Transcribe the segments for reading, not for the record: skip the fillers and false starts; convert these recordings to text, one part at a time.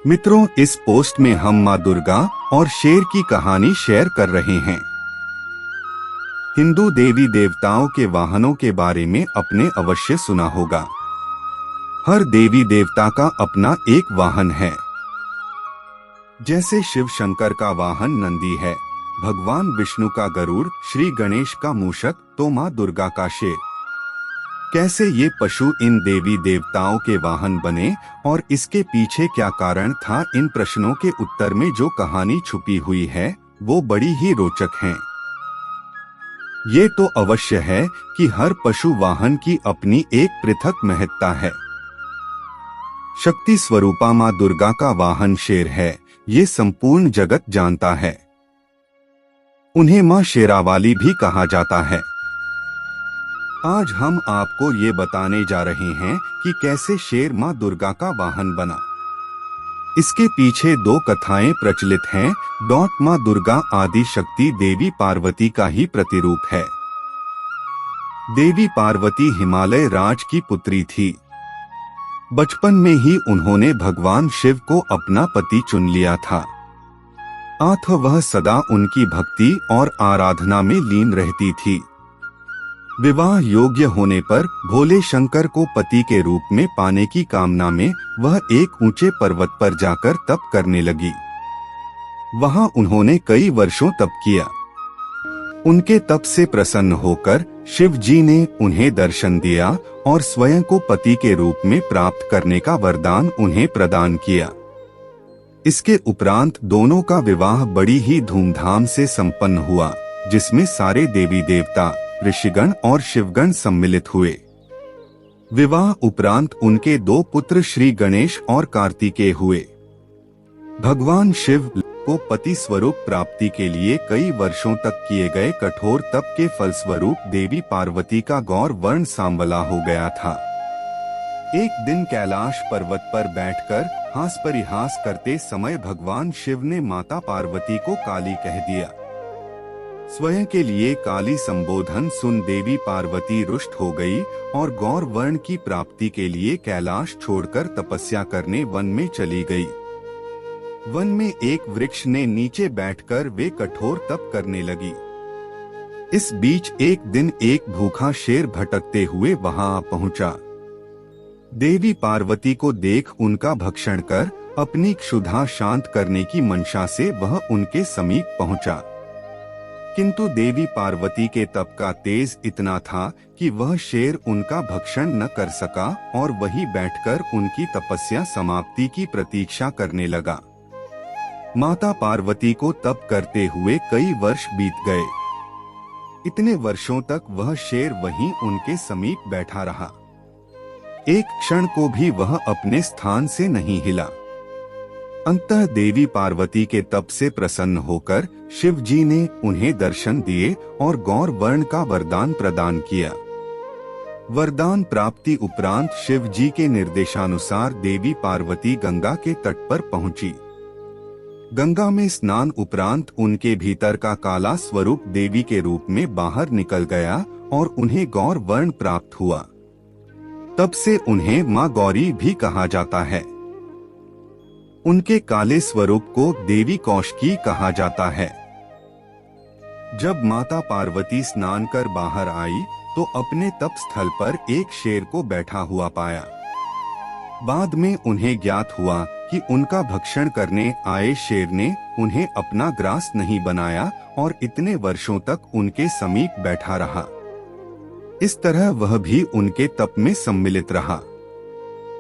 मित्रों, इस पोस्ट में हम माँ दुर्गा और शेर की कहानी शेयर कर रहे हैं। हिंदू देवी देवताओं के वाहनों के बारे में आपने अवश्य सुना होगा। हर देवी देवता का अपना एक वाहन है। जैसे शिव शंकर का वाहन नंदी है, भगवान विष्णु का गरुड़, श्री गणेश का मूषक, तो माँ दुर्गा का शेर। कैसे ये पशु इन देवी देवताओं के वाहन बने और इसके पीछे क्या कारण था, इन प्रश्नों के उत्तर में जो कहानी छुपी हुई है वो बड़ी ही रोचक है। ये तो अवश्य है कि हर पशु वाहन की अपनी एक पृथक महत्ता है। शक्ति स्वरूपा माँ दुर्गा का वाहन शेर है, ये संपूर्ण जगत जानता है। उन्हें माँ शेरावाली भी कहा जाता है। आज हम आपको ये बताने जा रहे हैं कि कैसे शेर माँ दुर्गा का वाहन बना। इसके पीछे दो कथाएं प्रचलित हैं। माँ दुर्गा आदि शक्ति देवी पार्वती का ही प्रतिरूप है। देवी पार्वती हिमालय राज की पुत्री थी। बचपन में ही उन्होंने भगवान शिव को अपना पति चुन लिया था। वह सदा उनकी भक्ति और आराधना में लीन रहती थी। विवाह योग्य होने पर भोले शंकर को पति के रूप में पाने की कामना में वह एक ऊंचे पर्वत पर जाकर तप करने लगी। वहां उन्होंने कई वर्षों तप किया। उनके तप से प्रसन्न होकर शिव जी ने उन्हें दर्शन दिया और स्वयं को पति के रूप में प्राप्त करने का वरदान उन्हें प्रदान किया। इसके उपरांत दोनों का विवाह बड़ी ही धूमधाम से संपन्न हुआ, जिसमें सारे देवी देवता, ऋषिगण और शिवगण सम्मिलित हुए। विवाह उपरांत उनके दो पुत्र श्री गणेश और कार्तिकेय हुए। भगवान शिव को पति स्वरूप प्राप्ति के लिए कई वर्षों तक किए गए कठोर तप के फलस्वरूप देवी पार्वती का गौर वर्ण सांवला हो गया था। एक दिन कैलाश पर्वत पर बैठकर हास परिहास करते समय भगवान शिव ने माता पार्वती को काली कह दिया। स्वयं के लिए काली संबोधन सुन देवी पार्वती रुष्ट हो गई और गौर वर्ण की प्राप्ति के लिए कैलाश छोड़कर तपस्या करने वन में चली गई। वन में एक वृक्ष ने नीचे बैठकर वे कठोर तप करने लगी। इस बीच एक दिन एक भूखा शेर भटकते हुए वहां आ पहुंचा। देवी पार्वती को देख उनका भक्षण कर अपनी क्षुधा शांत करने की मंशा से वह उनके समीप पहुंचा। किंतु देवी पार्वती के तप का तेज इतना था कि वह शेर उनका भक्षण न कर सका और वहीं बैठकर उनकी तपस्या समाप्ति की प्रतीक्षा करने लगा। माता पार्वती को तप करते हुए कई वर्ष बीत गए। इतने वर्षों तक वह शेर वहीं उनके समीप बैठा रहा। एक क्षण को भी वह अपने स्थान से नहीं हिला। अंततः देवी पार्वती के तप से प्रसन्न होकर शिव जी ने उन्हें दर्शन दिए और गौर वर्ण का वरदान प्रदान किया। वरदान प्राप्ति उपरांत शिव जी के निर्देशानुसार देवी पार्वती गंगा के तट पर पहुंची। गंगा में स्नान उपरांत उनके भीतर का काला स्वरूप देवी के रूप में बाहर निकल गया और उन्हें गौर वर्ण प्राप्त हुआ। तब से उन्हें माँ गौरी भी कहा जाता है। उनके काले स्वरूप को देवी कौशिकी कहा जाता है। जब माता पार्वती स्नान कर बाहर आई तो अपने तप स्थल पर एक शेर को बैठा हुआ पाया। बाद में उन्हें ज्ञात हुआ कि उनका भक्षण करने आए शेर ने उन्हें अपना ग्रास नहीं बनाया और इतने वर्षों तक उनके समीप बैठा रहा। इस तरह वह भी उनके तप में सम्मिलित रहा।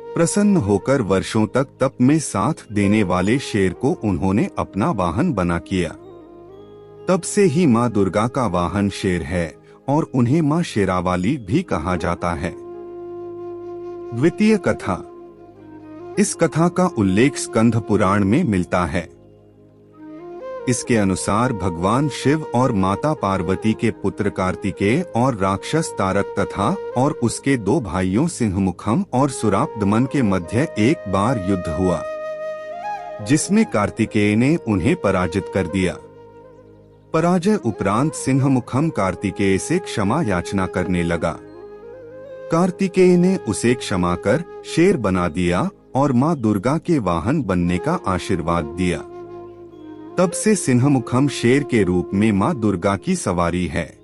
प्रसन्न होकर वर्षों तक तप में साथ देने वाले शेर को उन्होंने अपना वाहन बना किया। तब से ही माँ दुर्गा का वाहन शेर है और उन्हें माँ शेरावाली भी कहा जाता है। द्वितीय कथा। इस कथा का उल्लेख स्कंध पुराण में मिलता है। इसके अनुसार भगवान शिव और माता पार्वती के पुत्र कार्तिकेय और राक्षस तारक तथा और उसके दो भाइयों सिंहमुखम और सुरापदमन के मध्य एक बार युद्ध हुआ, जिसमें कार्तिकेय ने उन्हें पराजित कर दिया। पराजय उपरांत सिंहमुखम कार्तिकेय से क्षमा याचना करने लगा। कार्तिकेय ने उसे क्षमा कर शेर बना दिया और माँ दुर्गा के वाहन बनने का आशीर्वाद दिया। तब से सिंहमुखम शेर के रूप में माँ दुर्गा की सवारी है।